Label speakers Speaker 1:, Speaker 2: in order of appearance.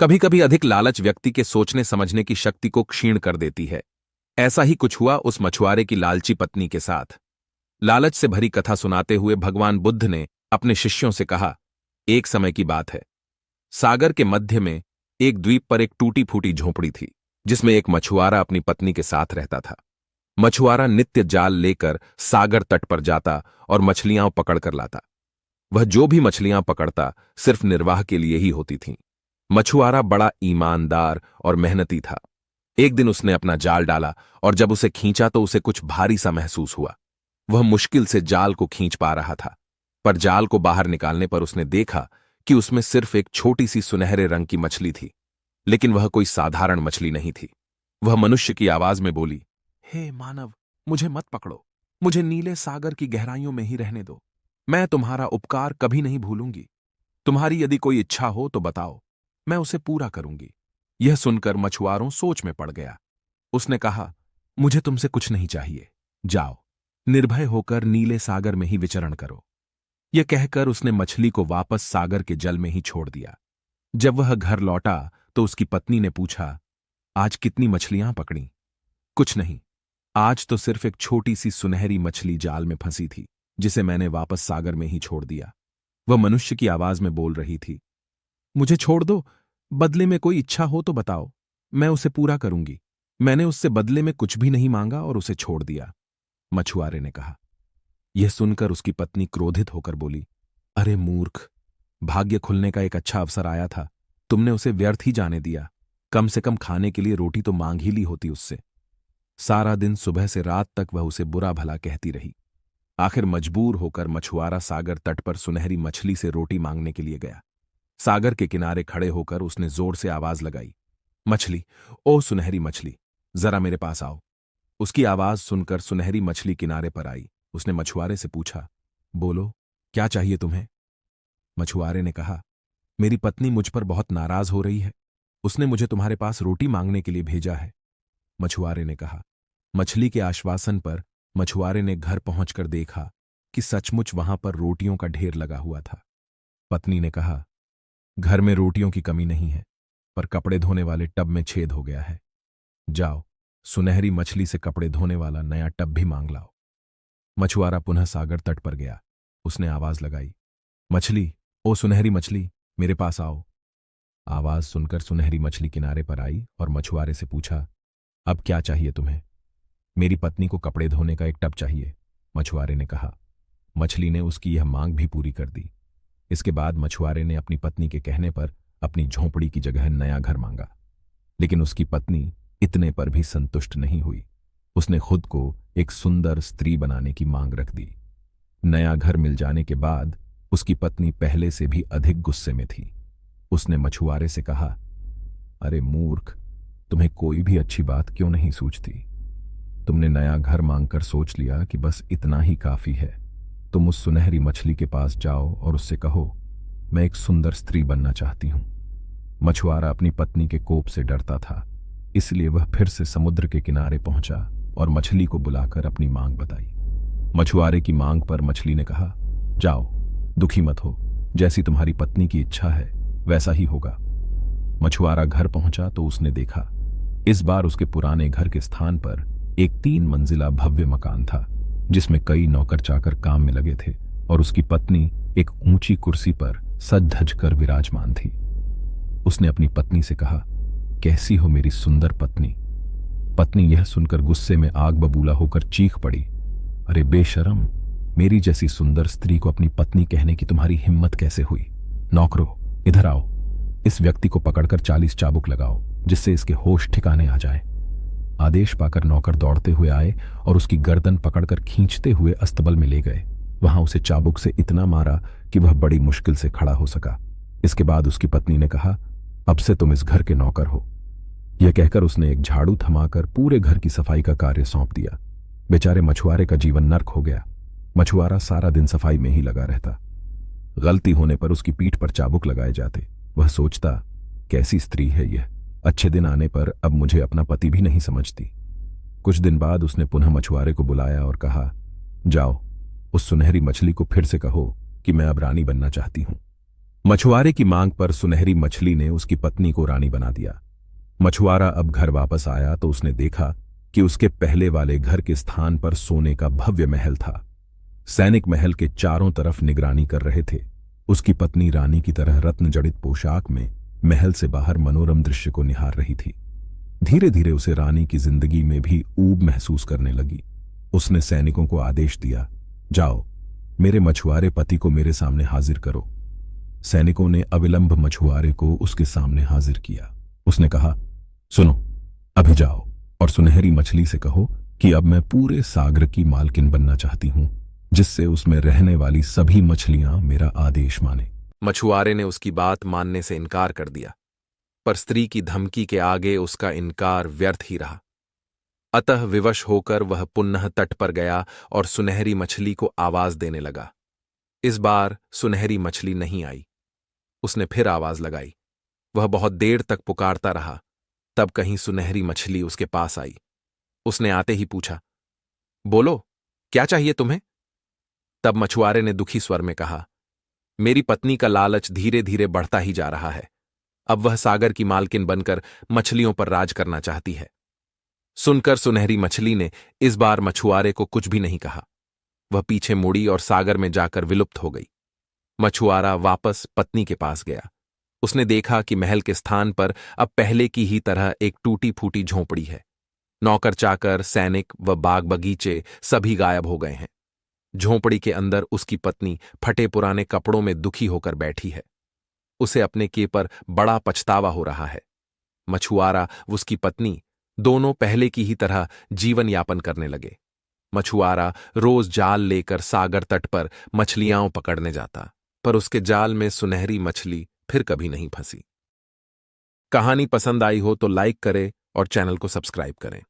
Speaker 1: कभी कभी अधिक लालच व्यक्ति के सोचने समझने की शक्ति को क्षीण कर देती है। ऐसा ही कुछ हुआ उस मछुआरे की लालची पत्नी के साथ। लालच से भरी कथा सुनाते हुए भगवान बुद्ध ने अपने शिष्यों से कहा, एक समय की बात है। सागर के मध्य में एक द्वीप पर एक टूटी फूटी झोपड़ी थी, जिसमें एक मछुआरा अपनी पत्नी के साथ रहता था। मछुआरा नित्य जाल लेकर सागर तट पर जाता और मछलियां पकड़ कर लाता। वह जो भी मछलियां पकड़ता सिर्फ निर्वाह के लिए ही होती थीं। मछुआरा बड़ा ईमानदार और मेहनती था। एक दिन उसने अपना जाल डाला और जब उसे खींचा तो उसे कुछ भारी सा महसूस हुआ। वह मुश्किल से जाल को खींच पा रहा था, पर जाल को बाहर निकालने पर उसने देखा कि उसमें सिर्फ एक छोटी सी सुनहरे रंग की मछली थी। लेकिन वह कोई साधारण मछली नहीं थी। वह मनुष्य की आवाज में बोली, हे मानव, मुझे मत पकड़ो। मुझे नीले सागर की गहराइयों में ही रहने दो। मैं तुम्हारा उपकार कभी नहीं भूलूंगी। तुम्हारी यदि कोई इच्छा हो तो बताओ, मैं उसे पूरा करूंगी। यह सुनकर मछुआरों सोच में पड़ गया। उसने कहा, मुझे तुमसे कुछ नहीं चाहिए। जाओ, निर्भय होकर नीले सागर में ही विचरण करो। यह कहकर उसने मछली को वापस सागर के जल में ही छोड़ दिया। जब वह घर लौटा तो उसकी पत्नी ने पूछा, आज कितनी मछलियां पकड़ी? कुछ नहीं, आज तो सिर्फ एक छोटी सी सुनहरी मछली जाल में फंसी थी, जिसे मैंने वापस सागर में ही छोड़ दिया। वह मनुष्य की आवाज में बोल रही थी, मुझे छोड़ दो, बदले में कोई इच्छा हो तो बताओ, मैं उसे पूरा करूंगी। मैंने उससे बदले में कुछ भी नहीं मांगा और उसे छोड़ दिया, मछुआरे ने कहा। यह सुनकर उसकी पत्नी क्रोधित होकर बोली, अरे मूर्ख, भाग्य खुलने का एक अच्छा अवसर आया था, तुमने उसे व्यर्थ ही जाने दिया। कम से कम खाने के लिए रोटी तो मांग ही ली होती उससे। सारा दिन सुबह से रात तक वह उसे बुरा भला कहती रही। आखिर मजबूर होकर मछुआरा सागर तट पर सुनहरी मछली से रोटी मांगने के लिए गया। सागर के किनारे खड़े होकर उसने जोर से आवाज लगाई, मछली, ओ सुनहरी मछली, जरा मेरे पास आओ। उसकी आवाज सुनकर सुनहरी मछली किनारे पर आई। उसने मछुआरे से पूछा, बोलो, क्या चाहिए तुम्हें? मछुआरे ने कहा, मेरी पत्नी मुझ पर बहुत नाराज हो रही है। उसने मुझे तुम्हारे पास रोटी मांगने के लिए भेजा है। मछुआरे ने कहा। मछली के आश्वासन पर मछुआरे ने घर पहुंचकर देखा कि सचमुच वहां पर रोटियों का ढेर लगा हुआ था। पत्नी ने कहा, घर में रोटियों की कमी नहीं है, पर कपड़े धोने वाले टब में छेद हो गया है। जाओ, सुनहरी मछली से कपड़े धोने वाला नया टब भी मांग लाओ। मछुआरा पुनः सागर तट पर गया। उसने आवाज लगाई, मछली, ओ सुनहरी मछली, मेरे पास आओ। आवाज सुनकर सुनहरी मछली किनारे पर आई और मछुआरे से पूछा, अब क्या चाहिए तुम्हें? मेरी पत्नी को कपड़े धोने का एक टब चाहिए, मछुआरे ने कहा। मछली ने उसकी यह मांग भी पूरी कर दी। इसके बाद मछुआरे ने अपनी पत्नी के कहने पर अपनी झोंपड़ी की जगह नया घर मांगा। लेकिन उसकी पत्नी इतने पर भी संतुष्ट नहीं हुई। उसने खुद को एक सुंदर स्त्री बनाने की मांग रख दी। नया घर मिल जाने के बाद उसकी पत्नी पहले से भी अधिक गुस्से में थी। उसने मछुआरे से कहा, अरे मूर्ख, तुम्हें कोई भी अच्छी बात क्यों नहीं सूझती? तुमने नया घर मांगकर सोच लिया कि बस इतना ही काफी है। तुम उस सुनहरी मछली के पास जाओ और उससे कहो, मैं एक सुंदर स्त्री बनना चाहती हूं। मछुआरा अपनी पत्नी के कोप से डरता था, इसलिए वह फिर से समुद्र के किनारे पहुंचा और मछली को बुलाकर अपनी मांग बताई। मछुआरे की मांग पर मछली ने कहा, जाओ, दुखी मत हो, जैसी तुम्हारी पत्नी की इच्छा है वैसा ही होगा। मछुआरा घर पहुंचा तो उसने देखा, इस बार उसके पुराने घर के स्थान पर एक 3 मंजिला भव्य मकान था, जिसमें कई नौकर चाकर काम में लगे थे और उसकी पत्नी एक ऊंची कुर्सी पर सज धज कर विराजमान थी। उसने अपनी पत्नी से कहा, कैसी हो मेरी सुंदर पत्नी? पत्नी यह सुनकर गुस्से में आग बबूला होकर चीख पड़ी, अरे बेशरम, मेरी जैसी सुंदर स्त्री को अपनी पत्नी कहने की तुम्हारी हिम्मत कैसे हुई? नौकरो, इधर आओ, इस व्यक्ति को पकड़कर 40 चाबुक लगाओ, जिससे इसके होश ठिकाने आ जाए। आदेश पाकर नौकर दौड़ते हुए आए और उसकी गर्दन पकड़कर खींचते हुए अस्तबल में ले गए। वहां उसे चाबुक से इतना मारा कि वह बड़ी मुश्किल से खड़ा हो सका। इसके बाद उसकी पत्नी ने कहा, अब से तुम इस घर के नौकर हो। यह कहकर उसने एक झाड़ू थमाकर पूरे घर की सफाई का कार्य सौंप दिया। बेचारे मछुआरे का जीवन नर्क हो गया। मछुआरा सारा दिन सफाई में ही लगा रहता। गलती होने पर उसकी पीठ पर चाबुक लगाए जाते। वह सोचता, कैसी स्त्री है यह, अच्छे दिन आने पर अब मुझे अपना पति भी नहीं समझती। कुछ दिन बाद उसने पुनः मछुआरे को बुलाया और कहा, जाओ, उस सुनहरी मछली को फिर से कहो कि मैं अब रानी बनना चाहती हूं। मछुआरे की मांग पर सुनहरी मछली ने उसकी पत्नी को रानी बना दिया। मछुआरा अब घर वापस आया तो उसने देखा कि उसके पहले वाले घर के स्थान पर सोने का भव्य महल था। सैनिक महल के चारों तरफ निगरानी कर रहे थे। उसकी पत्नी रानी की तरह रत्न जड़ित पोशाक में महल से बाहर मनोरम दृश्य को निहार रही थी। धीरे धीरे उसे रानी की जिंदगी में भी ऊब महसूस करने लगी। उसने सैनिकों को आदेश दिया, जाओ, मेरे मछुआरे पति को मेरे सामने हाजिर करो। सैनिकों ने अविलंब मछुआरे को उसके सामने हाजिर किया। उसने कहा, सुनो, अभी जाओ और सुनहरी मछली से कहो कि अब मैं पूरे सागर की मालकिन बनना चाहती हूं, जिससे उसमें रहने वाली सभी मछलियां मेरा आदेश माने। मछुआरे ने उसकी बात मानने से इनकार कर दिया, पर स्त्री की धमकी के आगे उसका इनकार व्यर्थ ही रहा। अतः विवश होकर वह पुनः तट पर गया और सुनहरी मछली को आवाज देने लगा। इस बार सुनहरी मछली नहीं आई। उसने फिर आवाज लगाई। वह बहुत देर तक पुकारता रहा। तब कहीं सुनहरी मछली उसके पास आई। उसने आते ही पूछा, बोलो, क्या चाहिए तुम्हें? तब मछुआरे ने दुखी स्वर में कहा, मेरी पत्नी का लालच धीरे धीरे बढ़ता ही जा रहा है। अब वह सागर की मालकिन बनकर मछलियों पर राज करना चाहती है। सुनकर सुनहरी मछली ने इस बार मछुआरे को कुछ भी नहीं कहा। वह पीछे मुड़ी और सागर में जाकर विलुप्त हो गई। मछुआरा वापस पत्नी के पास गया। उसने देखा कि महल के स्थान पर अब पहले की ही तरह एक टूटी फूटी झोंपड़ी है। नौकर चाकर, सैनिक व बाग बगीचे सभी गायब हो गए हैं। झोंपड़ी के अंदर उसकी पत्नी फटे पुराने कपड़ों में दुखी होकर बैठी है। उसे अपने किए पर बड़ा पछतावा हो रहा है। मछुआरा व उसकी पत्नी दोनों पहले की ही तरह जीवन यापन करने लगे। मछुआरा रोज जाल लेकर सागर तट पर मछलियां पकड़ने जाता, पर उसके जाल में सुनहरी मछली फिर कभी नहीं फंसी। कहानी पसंद आई हो तो लाइक करें और चैनल को सब्सक्राइब करें।